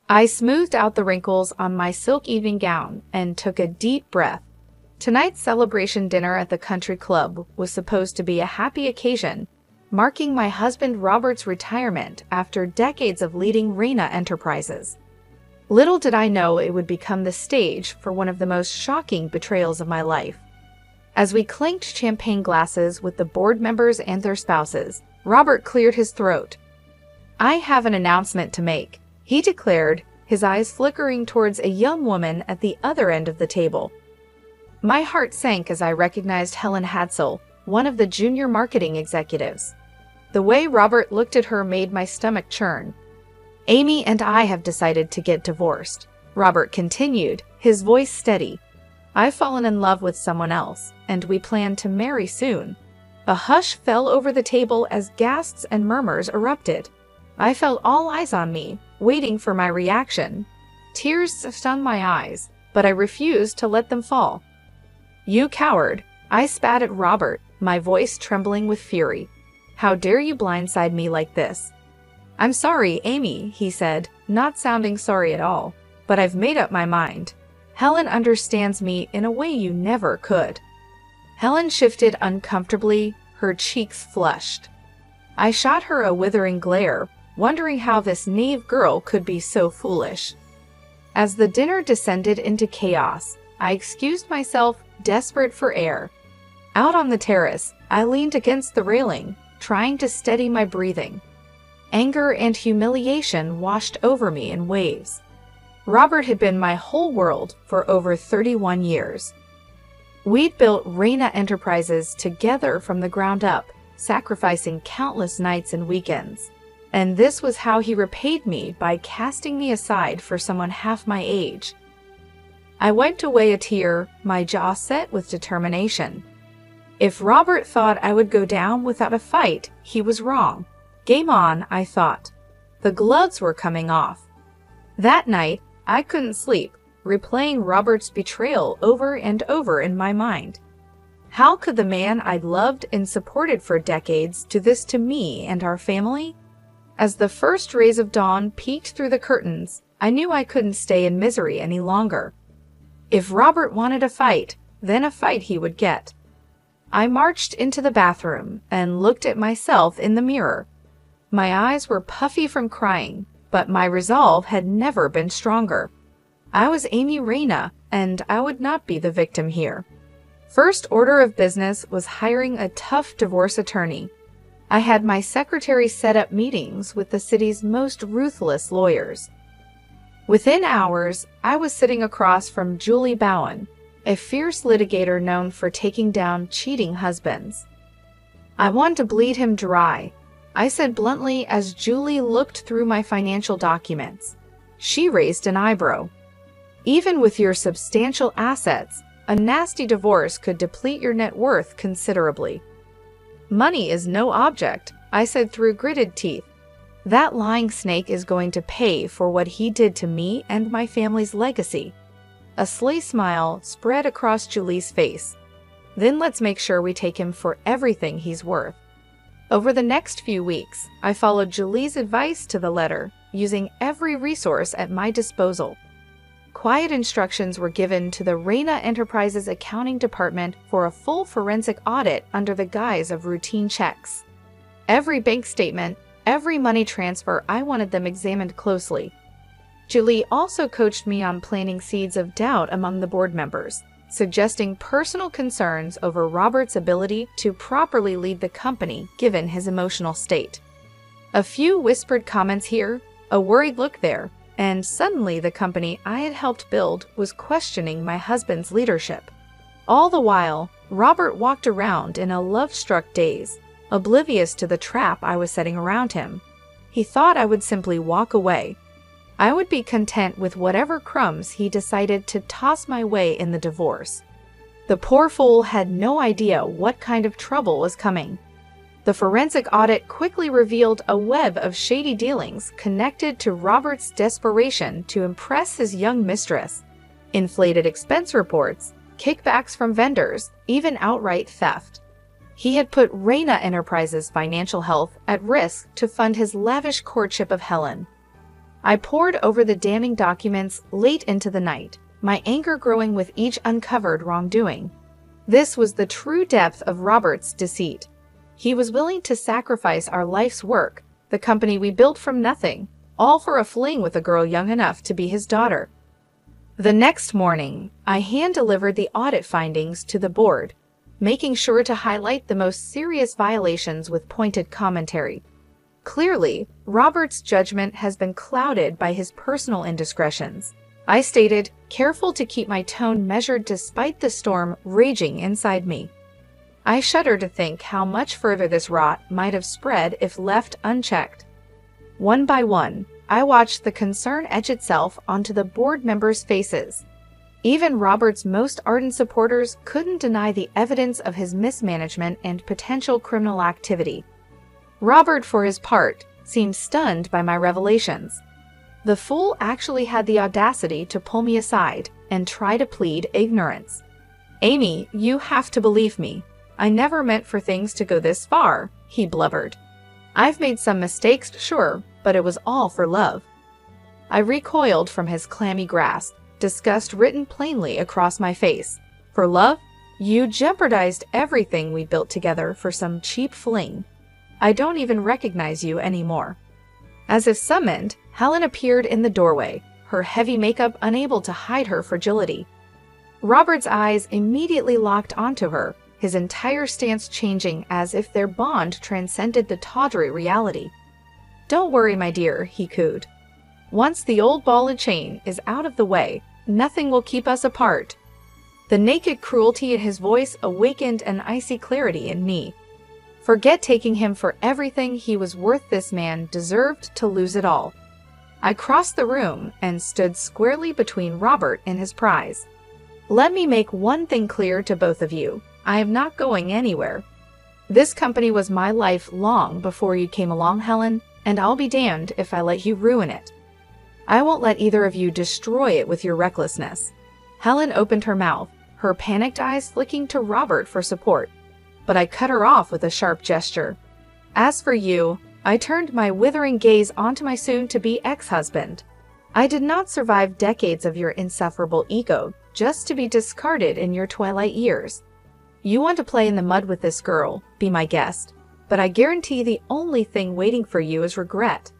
I smoothed out the wrinkles on my silk evening gown and took a deep breath. Tonight's celebration dinner at the country club was supposed to be a happy occasion, marking my husband Robert's retirement after decades of leading Reina Enterprises. Little did I know it would become the stage for one of the most shocking betrayals of my life. As we clinked champagne glasses with the board members and their spouses, Robert cleared his throat. "I have an announcement to make," he declared, his eyes flickering towards a young woman at the other end of the table. My heart sank as I recognized Helen Hadsell, one of the junior marketing executives. The way Robert looked at her made my stomach churn. "Amy and I have decided to get divorced," Robert continued, his voice steady. "I've fallen in love with someone else, and we plan to marry soon." A hush fell over the table as gasps and murmurs erupted. I felt all eyes on me, waiting for my reaction. Tears stung my eyes, but I refused to let them fall. "You coward," I spat at Robert, my voice trembling with fury. "How dare you blindside me like this?" "I'm sorry, Amy," he said, not sounding sorry at all, "but I've made up my mind. Helen understands me in a way you never could." Helen shifted uncomfortably, her cheeks flushed. I shot her a withering glare, wondering how this naive girl could be so foolish. As the dinner descended into chaos, I excused myself, desperate for air. Out on the terrace, I leaned against the railing, trying to steady my breathing. Anger and humiliation washed over me in waves. Robert had been my whole world for over 31 years. We'd built Reina Enterprises together from the ground up, sacrificing countless nights and weekends. And this was how he repaid me, by casting me aside for someone half my age. I wiped away a tear, my jaw set with determination. If Robert thought I would go down without a fight, he was wrong. Game on, I thought. The gloves were coming off. That night, I couldn't sleep, replaying Robert's betrayal over and over in my mind. How could the man I'd loved and supported for decades do this to me and our family? As the first rays of dawn peeked through the curtains, I knew I couldn't stay in misery any longer. If Robert wanted a fight, then a fight he would get. I marched into the bathroom and looked at myself in the mirror. My eyes were puffy from crying, but my resolve had never been stronger. I was Amy Reina, and I would not be the victim here. First order of business was hiring a tough divorce attorney. I had my secretary set up meetings with the city's most ruthless lawyers. Within hours, I was sitting across from Julie Bowen, a fierce litigator known for taking down cheating husbands. "I want to bleed him dry," I said bluntly as Julie looked through my financial documents. She raised an eyebrow. "Even with your substantial assets, a nasty divorce could deplete your net worth considerably." "Money is no object," I said through gritted teeth. "That lying snake is going to pay for what he did to me and my family's legacy." A sly smile spread across Julie's face. "Then let's make sure we take him for everything he's worth." Over the next few weeks, I followed Julie's advice to the letter, using every resource at my disposal. Quiet instructions were given to the Reina Enterprises accounting department for a full forensic audit under the guise of routine checks. Every bank statement, every money transfer, I wanted them examined closely. Julie also coached me on planting seeds of doubt among the board members, suggesting personal concerns over Robert's ability to properly lead the company given his emotional state. A few whispered comments here, a worried look there, and suddenly the company I had helped build was questioning my husband's leadership. All the while, Robert walked around in a love-struck daze, oblivious to the trap I was setting around him. He thought I would simply walk away. I would be content with whatever crumbs he decided to toss my way in the divorce. The poor fool had no idea what kind of trouble was coming. The forensic audit quickly revealed a web of shady dealings connected to Robert's desperation to impress his young mistress. Inflated expense reports, kickbacks from vendors, even outright theft. He had put Reina Enterprises' financial health at risk to fund his lavish courtship of Helen. I pored over the damning documents late into the night, my anger growing with each uncovered wrongdoing. This was the true depth of Robert's deceit. He was willing to sacrifice our life's work, the company we built from nothing, all for a fling with a girl young enough to be his daughter. The next morning, I hand-delivered the audit findings to the board, making sure to highlight the most serious violations with pointed commentary. Clearly, Robert's judgment has been clouded by his personal indiscretions. I stated, careful to keep my tone measured despite the storm raging inside me. I shudder to think how much further this rot might have spread if left unchecked. One by one, I watched the concern etch itself onto the board members' faces. Even Robert's most ardent supporters couldn't deny the evidence of his mismanagement and potential criminal activity. Robert, for his part, seemed stunned by my revelations. The fool actually had the audacity to pull me aside and try to plead ignorance. "Amy, you have to believe me. I never meant for things to go this far," he blubbered. "I've made some mistakes, sure, but it was all for love." I recoiled from his clammy grasp, disgust written plainly across my face. "For love? You jeopardized everything we built together for some cheap fling. I don't even recognize you anymore." As if summoned, Helen appeared in the doorway, her heavy makeup unable to hide her fragility. Robert's eyes immediately locked onto her, his entire stance changing as if their bond transcended the tawdry reality. "Don't worry, my dear," he cooed. "Once the old ball and chain is out of the way, nothing will keep us apart." The naked cruelty in his voice awakened an icy clarity in me. Forget taking him for everything he was worth. This man deserved to lose it all. I crossed the room and stood squarely between Robert and his prize. "Let me make one thing clear to both of you. I am not going anywhere. This company was my life long before you came along, Helen, and I'll be damned if I let you ruin it. I won't let either of you destroy it with your recklessness." Helen opened her mouth, her panicked eyes flicking to Robert for support, but I cut her off with a sharp gesture. "As for you," I turned my withering gaze onto my soon-to-be ex-husband. "I did not survive decades of your insufferable ego just to be discarded in your twilight years. You want to play in the mud with this girl, be my guest, but I guarantee the only thing waiting for you is regret."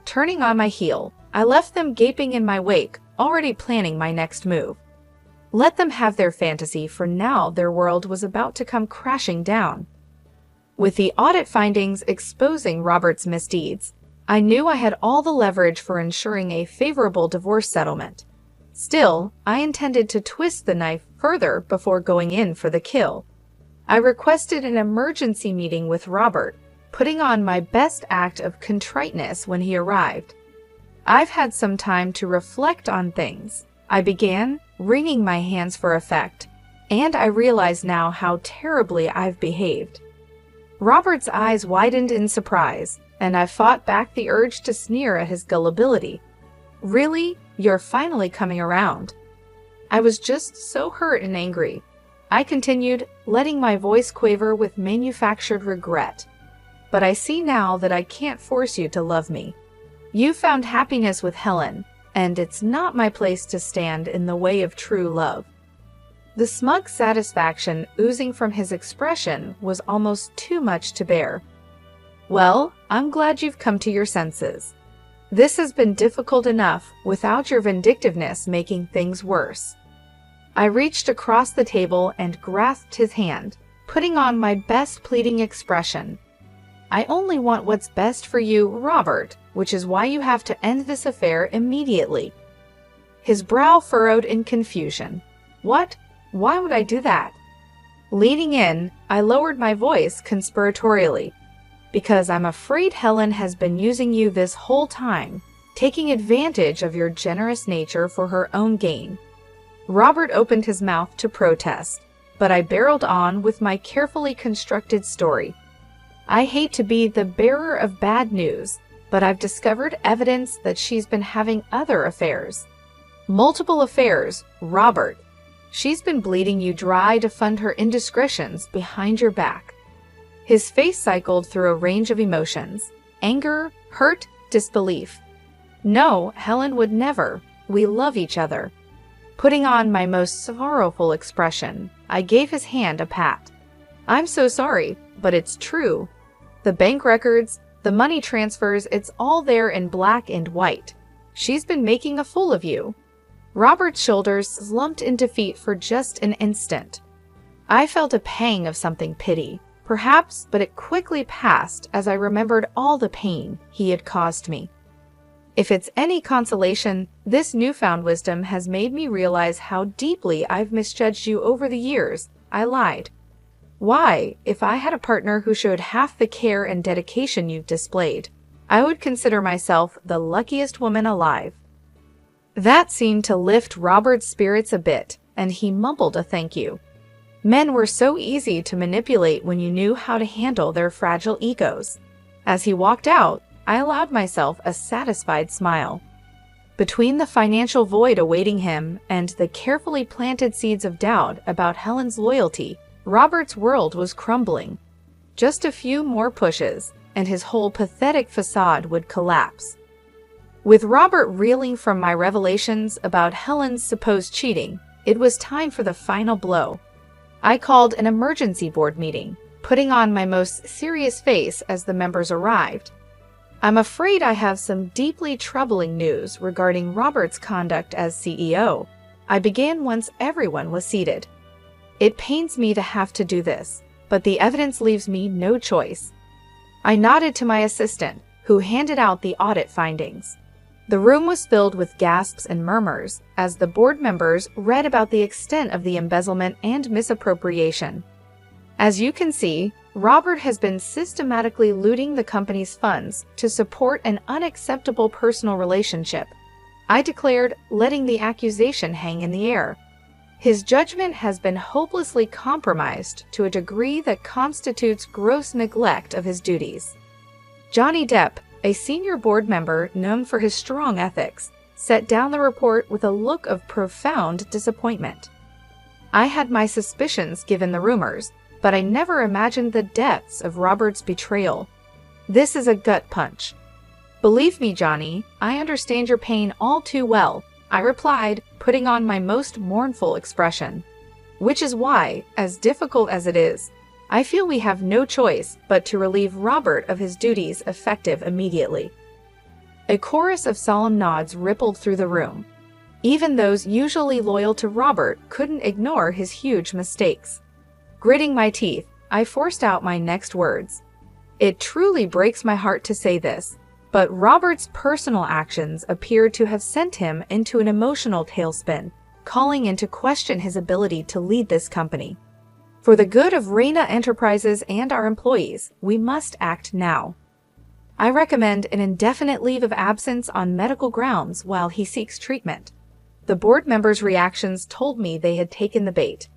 Turning on my heel, I left them gaping in my wake, already planning my next move. Let them have their fantasy, for now their world was about to come crashing down. With the audit findings exposing Robert's misdeeds, I knew I had all the leverage for ensuring a favorable divorce settlement. Still, I intended to twist the knife further before going in for the kill. I requested an emergency meeting with Robert, putting on my best act of contriteness when he arrived. "I've had some time to reflect on things," I began, wringing my hands for effect, "and I realize now how terribly I've behaved." Robert's eyes widened in surprise, and I fought back the urge to sneer at his gullibility. "Really? You're finally coming around." I was just so hurt and angry. I continued, letting my voice quaver with manufactured regret. "But I see now that I can't force you to love me. You found happiness with Helen, and it's not my place to stand in the way of true love." The smug satisfaction oozing from his expression was almost too much to bear. "Well, I'm glad you've come to your senses. This has been difficult enough without your vindictiveness making things worse." I reached across the table and grasped his hand, putting on my best pleading expression. "I only want what's best for you, Robert, which is why you have to end this affair immediately." His brow furrowed in confusion. "What? Why would I do that?" Leaning in, I lowered my voice conspiratorially. "Because I'm afraid Helen has been using you this whole time, taking advantage of your generous nature for her own gain." Robert opened his mouth to protest, but I barreled on with my carefully constructed story. "I hate to be the bearer of bad news, but I've discovered evidence that she's been having other affairs. Multiple affairs, Robert. She's been bleeding you dry to fund her indiscretions behind your back." His face cycled through a range of emotions: anger, hurt, disbelief. No, Helen would never. We love each other. Putting on my most sorrowful expression, I gave his hand a pat. I'm so sorry, but it's true. The bank records, the money transfers, it's all there in black and white. She's been making a fool of you. Robert's shoulders slumped in defeat for just an instant. I felt a pang of something pity, perhaps, but it quickly passed as I remembered all the pain he had caused me. If it's any consolation, this newfound wisdom has made me realize how deeply I've misjudged you over the years. I lied. Why, if I had a partner who showed half the care and dedication you've displayed, I would consider myself the luckiest woman alive. That seemed to lift Robert's spirits a bit, and he mumbled a thank you. Men were so easy to manipulate when you knew how to handle their fragile egos. As he walked out, I allowed myself a satisfied smile. Between the financial void awaiting him and the carefully planted seeds of doubt about Helen's loyalty, Robert's world was crumbling. Just a few more pushes, and his whole pathetic facade would collapse. With Robert reeling from my revelations about Helen's supposed cheating, it was time for the final blow. I called an emergency board meeting, putting on my most serious face as the members arrived. I'm afraid I have some deeply troubling news regarding Robert's conduct as CEO. I began once everyone was seated. It pains me to have to do this, but the evidence leaves me no choice. I nodded to my assistant, who handed out the audit findings. The room was filled with gasps and murmurs as the board members read about the extent of the embezzlement and misappropriation. As you can see, Robert has been systematically looting the company's funds to support an unacceptable personal relationship, I declared, letting the accusation hang in the air. His judgment has been hopelessly compromised to a degree that constitutes gross neglect of his duties. Johnny Depp, a senior board member known for his strong ethics, set down the report with a look of profound disappointment. I had my suspicions given the rumors, but I never imagined the depths of Robert's betrayal. This is a gut punch. Believe me, Johnny, I understand your pain all too well, I replied, putting on my most mournful expression. Which is why, as difficult as it is, I feel we have no choice but to relieve Robert of his duties effective immediately. A chorus of solemn nods rippled through the room. Even those usually loyal to Robert couldn't ignore his huge mistakes. Gritting my teeth, I forced out my next words. It truly breaks my heart to say this, but Robert's personal actions appeared to have sent him into an emotional tailspin, calling into question his ability to lead this company. For the good of Reina Enterprises and our employees, we must act now. I recommend an indefinite leave of absence on medical grounds while he seeks treatment. The board members' reactions told me they had taken the bait.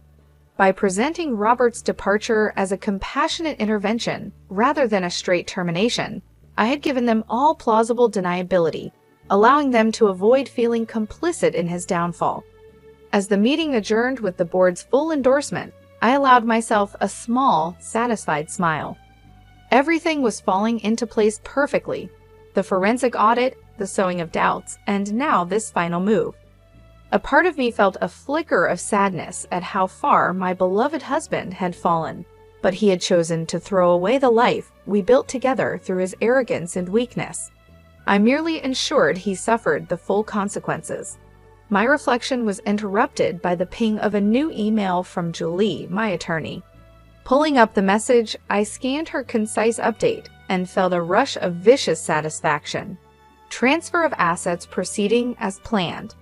By presenting Robert's departure as a compassionate intervention rather than a straight termination, I had given them all plausible deniability, allowing them to avoid feeling complicit in his downfall. As the meeting adjourned with the board's full endorsement, I allowed myself a small, satisfied smile. Everything was falling into place perfectly. The forensic audit, the sowing of doubts, and now this final move. A part of me felt a flicker of sadness at how far my beloved husband had fallen, but he had chosen to throw away the life we built together through his arrogance and weakness. I merely ensured he suffered the full consequences. My reflection was interrupted by the ping of a new email from Julie, my attorney. Pulling up the message, I scanned her concise update and felt a rush of vicious satisfaction. Transfer of assets proceeding as planned.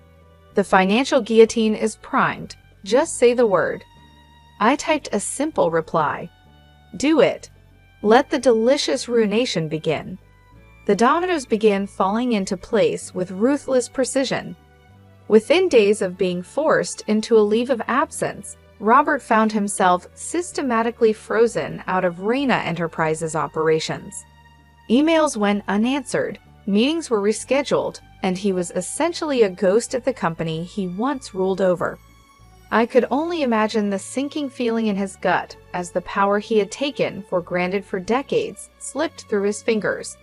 The financial guillotine is primed. Just say the word. I typed a simple reply. Do it. Let the delicious ruination begin. The dominoes began falling into place with ruthless precision. Within days of being forced into a leave of absence, Robert found himself systematically frozen out of Reina Enterprises operations. Emails went unanswered, meetings were rescheduled, and he was essentially a ghost at the company he once ruled over. I could only imagine the sinking feeling in his gut as the power he had taken for granted for decades slipped through his fingers.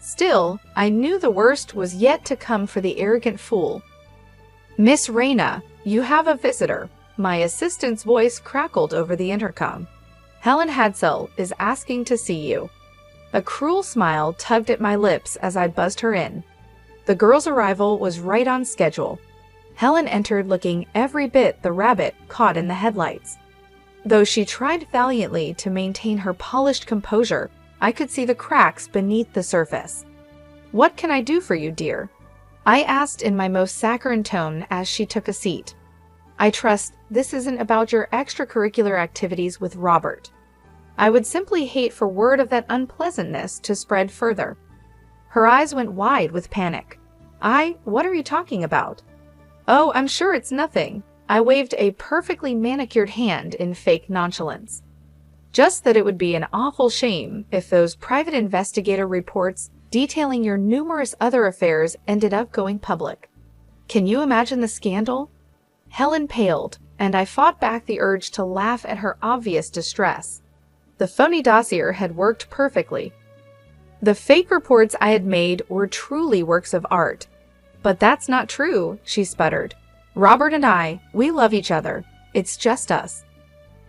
Still, I knew the worst was yet to come for the arrogant fool. "Miss Reyna, you have a visitor," my assistant's voice crackled over the intercom. "Helen Hadsell is asking to see you." A cruel smile tugged at my lips as I buzzed her in. The girl's arrival was right on schedule. Helen entered looking every bit the rabbit caught in the headlights. Though she tried valiantly to maintain her polished composure, I could see the cracks beneath the surface. "What can I do for you, dear?" I asked in my most saccharine tone as she took a seat. "I trust this isn't about your extracurricular activities with Robert. I would simply hate for word of that unpleasantness to spread further." Her eyes went wide with panic. What are you talking about?" "Oh, I'm sure it's nothing." I waved a perfectly manicured hand in fake nonchalance. "Just that it would be an awful shame if those private investigator reports detailing your numerous other affairs ended up going public. Can you imagine the scandal?" Helen paled, and I fought back the urge to laugh at her obvious distress. The phony dossier had worked perfectly. The fake reports I had made were truly works of art. "But that's not true," she sputtered. "Robert and I, we love each other. It's just us."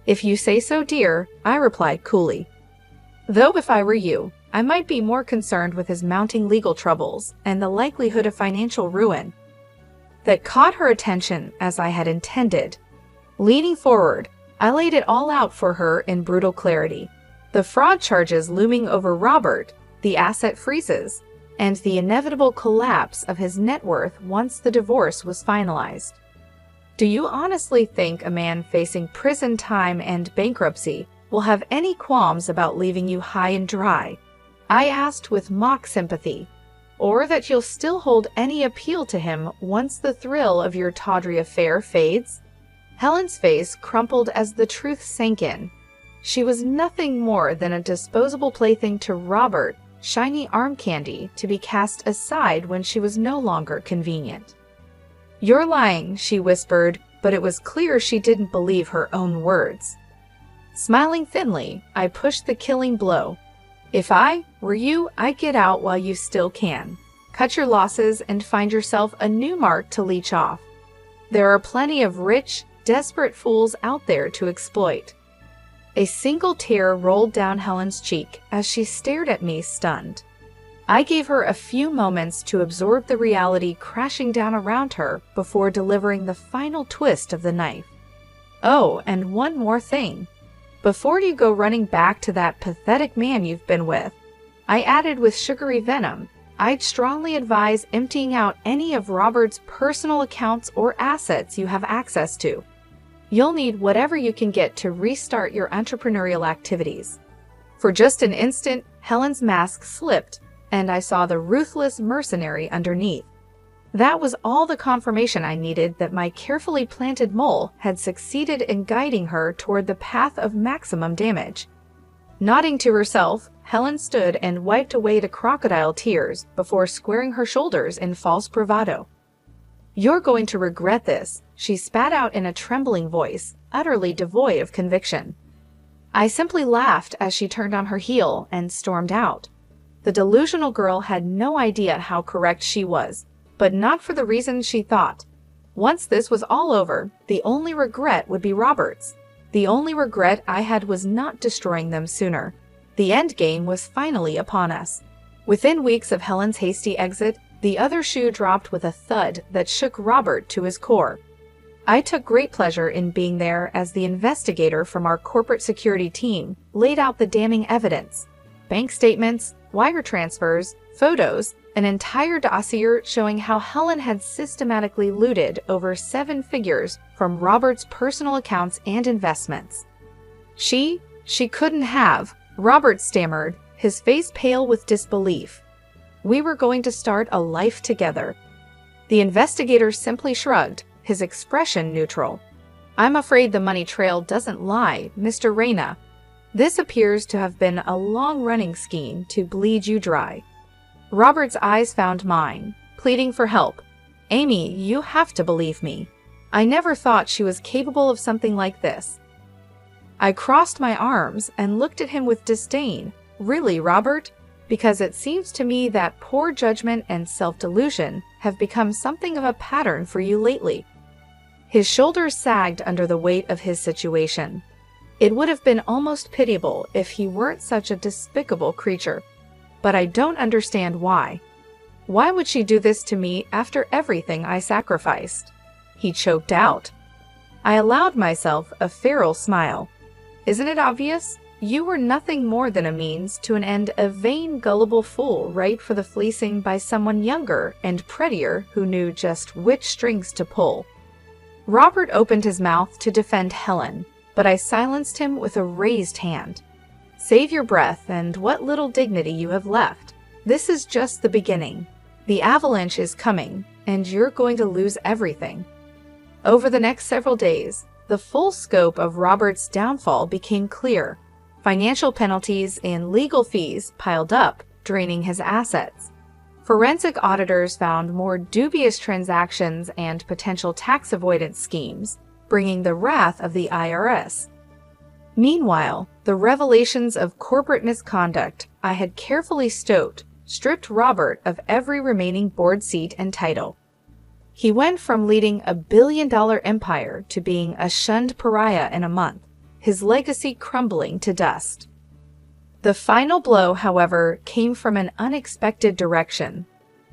"If you say so, dear," I replied coolly. Though if I were you, I might be more concerned with his mounting legal troubles and the likelihood of financial ruin. That caught her attention as I had intended. Leaning forward, I laid it all out for her in brutal clarity. The fraud charges looming over Robert, the asset freezes, and the inevitable collapse of his net worth once the divorce was finalized. "Do you honestly think a man facing prison time and bankruptcy will have any qualms about leaving you high and dry?" I asked with mock sympathy. "Or that you'll still hold any appeal to him once the thrill of your tawdry affair fades?" Helen's face crumpled as the truth sank in. She was nothing more than a disposable plaything to Robert, shiny arm candy to be cast aside when she was no longer convenient. "You're lying," she whispered, but it was clear she didn't believe her own words. Smiling thinly, I pushed the killing blow. "If I were you, I'd get out while you still can. Cut your losses and find yourself a new mark to leech off. There are plenty of rich, desperate fools out there to exploit." A single tear rolled down Helen's cheek as she stared at me stunned. I gave her a few moments to absorb the reality crashing down around her before delivering the final twist of the knife. "Oh, and one more thing. Before you go running back to that pathetic man you've been with," I added with sugary venom, "I'd strongly advise emptying out any of Robert's personal accounts or assets you have access to. You'll need whatever you can get to restart your entrepreneurial activities." For just an instant, Helen's mask slipped, and I saw the ruthless mercenary underneath. That was all the confirmation I needed that my carefully planted mole had succeeded in guiding her toward the path of maximum damage. Nodding to herself, Helen stood and wiped away the crocodile tears before squaring her shoulders in false bravado. "You're going to regret this," she spat out in a trembling voice, utterly devoid of conviction. I simply laughed as she turned on her heel and stormed out. The delusional girl had no idea how correct she was, but not for the reasons she thought. Once this was all over, the only regret would be Robert's. The only regret I had was not destroying them sooner. The end game was finally upon us. Within weeks of Helen's hasty exit, the other shoe dropped with a thud that shook Robert to his core. I took great pleasure in being there as the investigator from our corporate security team laid out the damning evidence. Bank statements, wire transfers, photos, an entire dossier showing how Helen had systematically looted over 7 figures from Robert's personal accounts and investments. She couldn't have," Robert stammered, his face pale with disbelief. "We were going to start a life together." The investigator simply shrugged, his expression neutral. "I'm afraid the money trail doesn't lie, Mr. Reyna. This appears to have been a long-running scheme to bleed you dry." Robert's eyes found mine, pleading for help. "Amy, you have to believe me. I never thought she was capable of something like this." I crossed my arms and looked at him with disdain. "Really, Robert? because it seems to me that poor judgment and self-delusion have become something of a pattern for you lately." His shoulders sagged under the weight of his situation. It would have been almost pitiable if he weren't such a despicable creature. But I don't understand why. Why would she do this to me after everything I sacrificed? He choked out. I allowed myself a feral smile. Isn't it obvious? You were nothing more than a means to an end, a vain, gullible fool ripe for the fleecing by someone younger and prettier who knew just which strings to pull. Robert opened his mouth to defend Helen, but I silenced him with a raised hand. Save your breath and what little dignity you have left. This is just the beginning. The avalanche is coming, and you're going to lose everything. Over the next several days, the full scope of Robert's downfall became clear. Financial penalties and legal fees piled up, draining his assets. Forensic auditors found more dubious transactions and potential tax avoidance schemes, bringing the wrath of the IRS. Meanwhile, the revelations of corporate misconduct I had carefully stowed stripped Robert of every remaining board seat and title. He went from leading a billion-dollar empire to being a shunned pariah in a month, his legacy crumbling to dust. The final blow, however, came from an unexpected direction.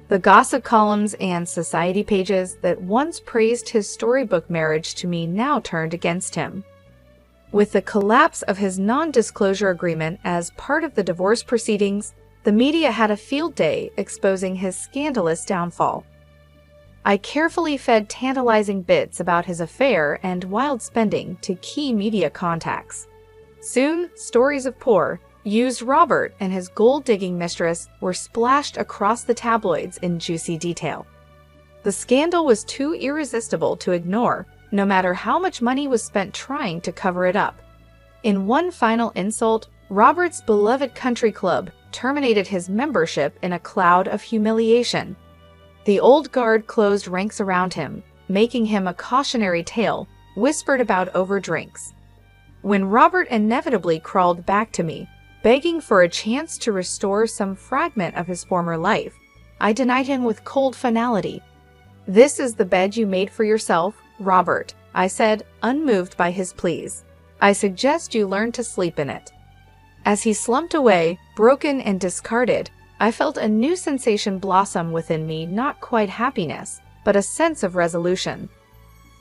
The gossip columns and society pages that once praised his storybook marriage to me now turned against him. With the collapse of his non-disclosure agreement as part of the divorce proceedings, the media had a field day exposing his scandalous downfall. I carefully fed tantalizing bits about his affair and wild spending to key media contacts. Soon, stories of poor, used Robert and his gold-digging mistress were splashed across the tabloids in juicy detail. The scandal was too irresistible to ignore, no matter how much money was spent trying to cover it up. In one final insult, Robert's beloved country club terminated his membership in a cloud of humiliation. The old guard closed ranks around him, making him a cautionary tale, whispered about over drinks. When Robert inevitably crawled back to me, begging for a chance to restore some fragment of his former life, I denied him with cold finality. "This is the bed you made for yourself, Robert," I said, unmoved by his pleas. "I suggest you learn to sleep in it." As he slumped away, broken and discarded, I felt a new sensation blossom within me, not quite happiness, but a sense of resolution.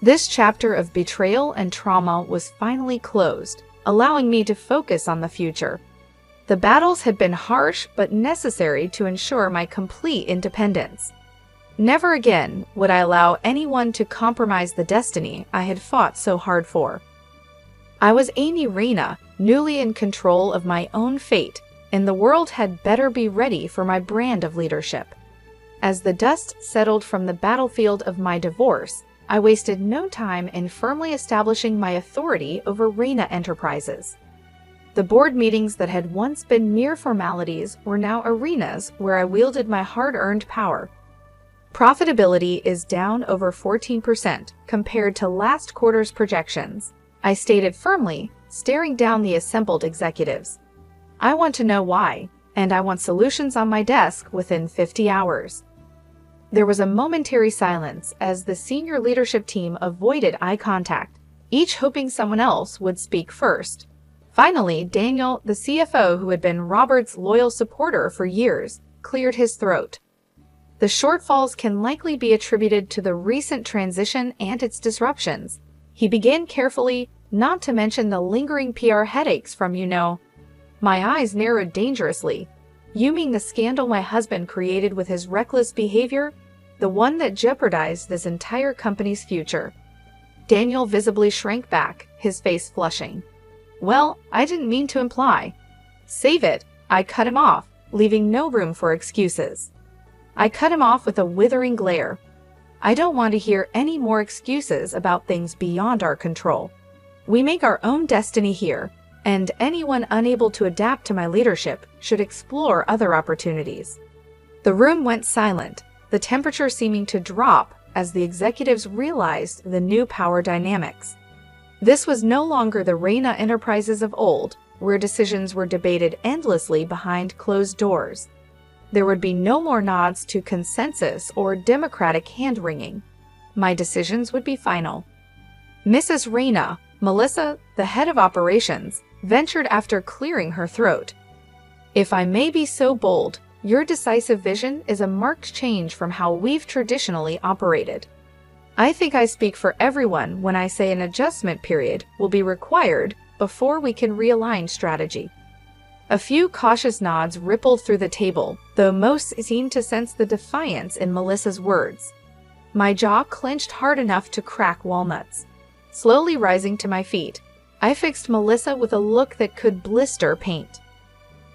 This chapter of betrayal and trauma was finally closed, allowing me to focus on the future. The battles had been harsh but necessary to ensure my complete independence. Never again would I allow anyone to compromise the destiny I had fought so hard for. I was Amy Reyna, newly in control of my own fate, and the world had better be ready for my brand of leadership. As the dust settled from the battlefield of my divorce, I wasted no time in firmly establishing my authority over Reyna Enterprises. The board meetings that had once been mere formalities were now arenas where I wielded my hard-earned power. Profitability is down over 14% compared to last quarter's projections, I stated firmly, staring down the assembled executives. I want to know why, and I want solutions on my desk within 50 hours. There was a momentary silence as the senior leadership team avoided eye contact, each hoping someone else would speak first. Finally, Daniel, the CFO who had been Robert's loyal supporter for years, cleared his throat. The shortfalls can likely be attributed to the recent transition and its disruptions. He began carefully, not to mention the lingering PR headaches from, My eyes narrowed dangerously. You mean the scandal my husband created with his reckless behavior? The one that jeopardized this entire company's future? Daniel visibly shrank back, his face flushing. Well, I didn't mean to imply. Save it, I cut him off, leaving no room for excuses. I cut him off with a withering glare. I don't want to hear any more excuses about things beyond our control. We make our own destiny here, and anyone unable to adapt to my leadership should explore other opportunities. The room went silent, the temperature seeming to drop as the executives realized the new power dynamics. This was no longer the Reyna Enterprises of old, where decisions were debated endlessly behind closed doors. There would be no more nods to consensus or democratic hand-wringing. My decisions would be final. Mrs. Reyna, Melissa, the head of operations, ventured after clearing her throat. If I may be so bold, your decisive vision is a marked change from how we've traditionally operated. I think I speak for everyone when I say an adjustment period will be required before we can realign strategy. A few cautious nods rippled through the table, though most seemed to sense the defiance in Melissa's words. My jaw clenched hard enough to crack walnuts. Slowly rising to my feet, I fixed Melissa with a look that could blister paint.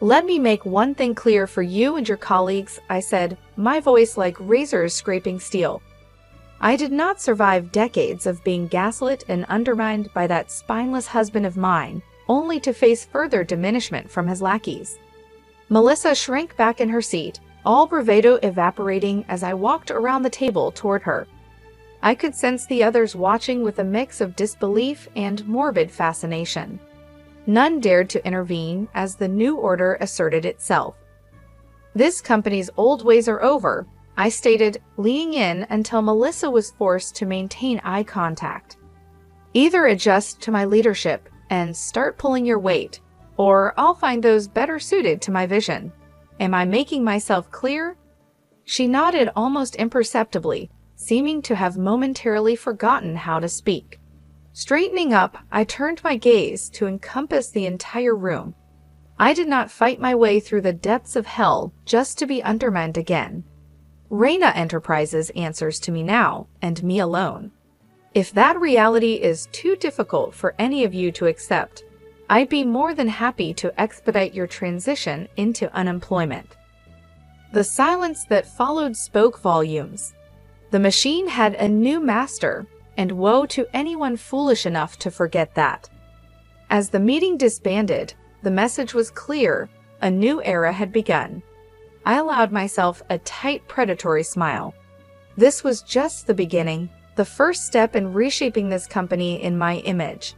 "Let me make one thing clear for you and your colleagues," I said, my voice like razors scraping steel. I did not survive decades of being gaslit and undermined by that spineless husband of mine, only to face further diminishment from his lackeys. Melissa shrank back in her seat, all bravado evaporating as I walked around the table toward her. I could sense the others watching with a mix of disbelief and morbid fascination. None dared to intervene as the new order asserted itself. "This company's old ways are over," I stated, leaning in until Melissa was forced to maintain eye contact. "Either adjust to my leadership and start pulling your weight, or I'll find those better suited to my vision. Am I making myself clear?" She nodded almost imperceptibly, seeming to have momentarily forgotten how to speak. Straightening up, I turned my gaze to encompass the entire room. I did not fight my way through the depths of hell just to be undermined again. Reyna Enterprises answers to me now, and me alone. If that reality is too difficult for any of you to accept, I'd be more than happy to expedite your transition into unemployment. The silence that followed spoke volumes. The machine had a new master, and woe to anyone foolish enough to forget that. As the meeting disbanded, the message was clear: a new era had begun. I allowed myself a tight, predatory smile. This was just the beginning, the first step in reshaping this company in my image.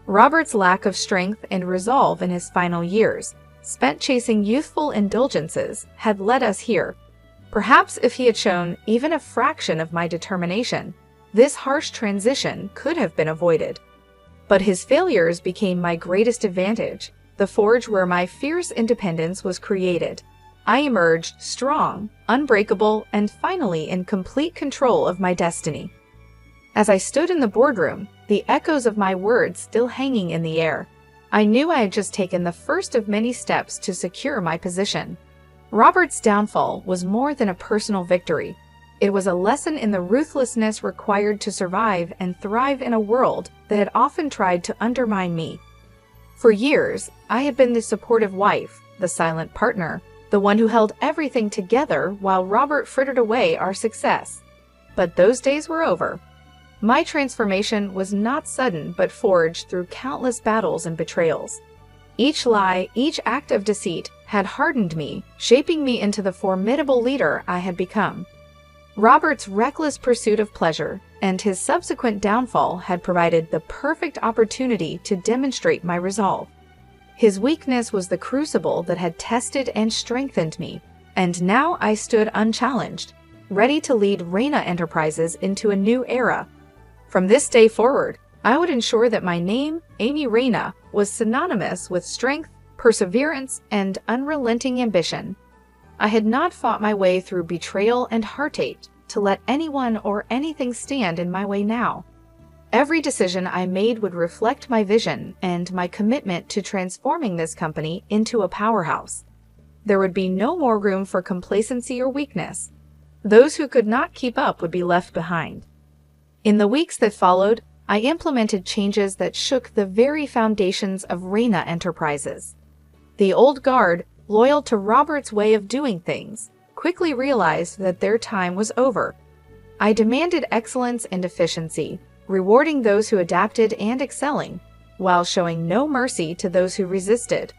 Robert's lack of strength and resolve in his final years, spent chasing youthful indulgences, had led us here. Perhaps if he had shown even a fraction of my determination, this harsh transition could have been avoided. But his failures became my greatest advantage, the forge where my fierce independence was created. I emerged strong, unbreakable, and finally in complete control of my destiny. As I stood in the boardroom, the echoes of my words still hanging in the air, I knew I had just taken the first of many steps to secure my position. Robert's downfall was more than a personal victory. It was a lesson in the ruthlessness required to survive and thrive in a world that had often tried to undermine me. For years, I had been the supportive wife, the silent partner, the one who held everything together while Robert frittered away our success. But those days were over. My transformation was not sudden but forged through countless battles and betrayals. Each lie, each act of deceit had hardened me, shaping me into the formidable leader I had become. Robert's reckless pursuit of pleasure and his subsequent downfall had provided the perfect opportunity to demonstrate my resolve. His weakness was the crucible that had tested and strengthened me, and now I stood unchallenged, ready to lead Reyna Enterprises into a new era. From this day forward, I would ensure that my name, Amy Reyna, was synonymous with strength, perseverance, and unrelenting ambition. I had not fought my way through betrayal and heartache to let anyone or anything stand in my way now. Every decision I made would reflect my vision and my commitment to transforming this company into a powerhouse. There would be no more room for complacency or weakness. Those who could not keep up would be left behind. In the weeks that followed, I implemented changes that shook the very foundations of Reyna Enterprises. The old guard, loyal to Robert's way of doing things, quickly realized that their time was over. I demanded excellence and efficiency, rewarding those who adapted and excelling, while showing no mercy to those who resisted.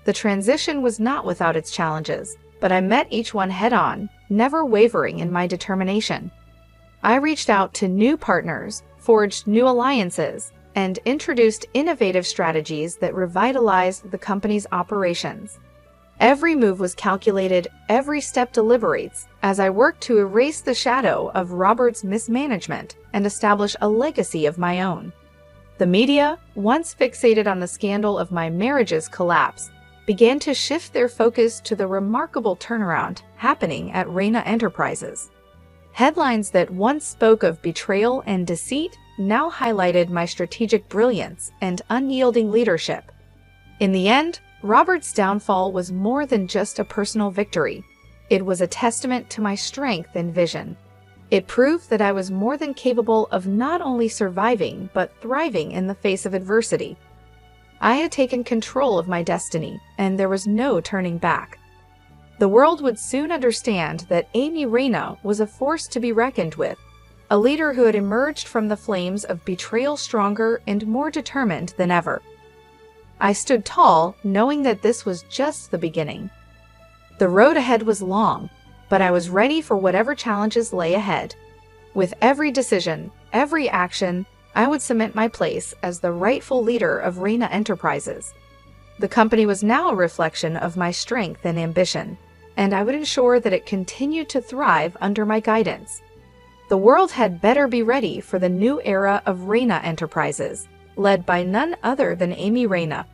The transition was not without its challenges, but I met each one head-on, never wavering in my determination. I reached out to new partners, forged new alliances, and introduced innovative strategies that revitalized the company's operations. Every move was calculated, every step deliberates, as I worked to erase the shadow of Robert's mismanagement and establish a legacy of my own. The media, once fixated on the scandal of my marriage's collapse, began to shift their focus to the remarkable turnaround happening at Reina Enterprises. Headlines that once spoke of betrayal and deceit now highlighted my strategic brilliance and unyielding leadership. In the end, Robert's downfall was more than just a personal victory. It was a testament to my strength and vision. It proved that I was more than capable of not only surviving but thriving in the face of adversity. I had taken control of my destiny, and there was no turning back. The world would soon understand that Amy Reina was a force to be reckoned with, a leader who had emerged from the flames of betrayal stronger and more determined than ever. I stood tall, knowing that this was just the beginning. The road ahead was long, but I was ready for whatever challenges lay ahead. With every decision, every action, I would cement my place as the rightful leader of Reina Enterprises. The company was now a reflection of my strength and ambition, and I would ensure that it continued to thrive under my guidance. The world had better be ready for the new era of Reina Enterprises, led by none other than Amy Reina.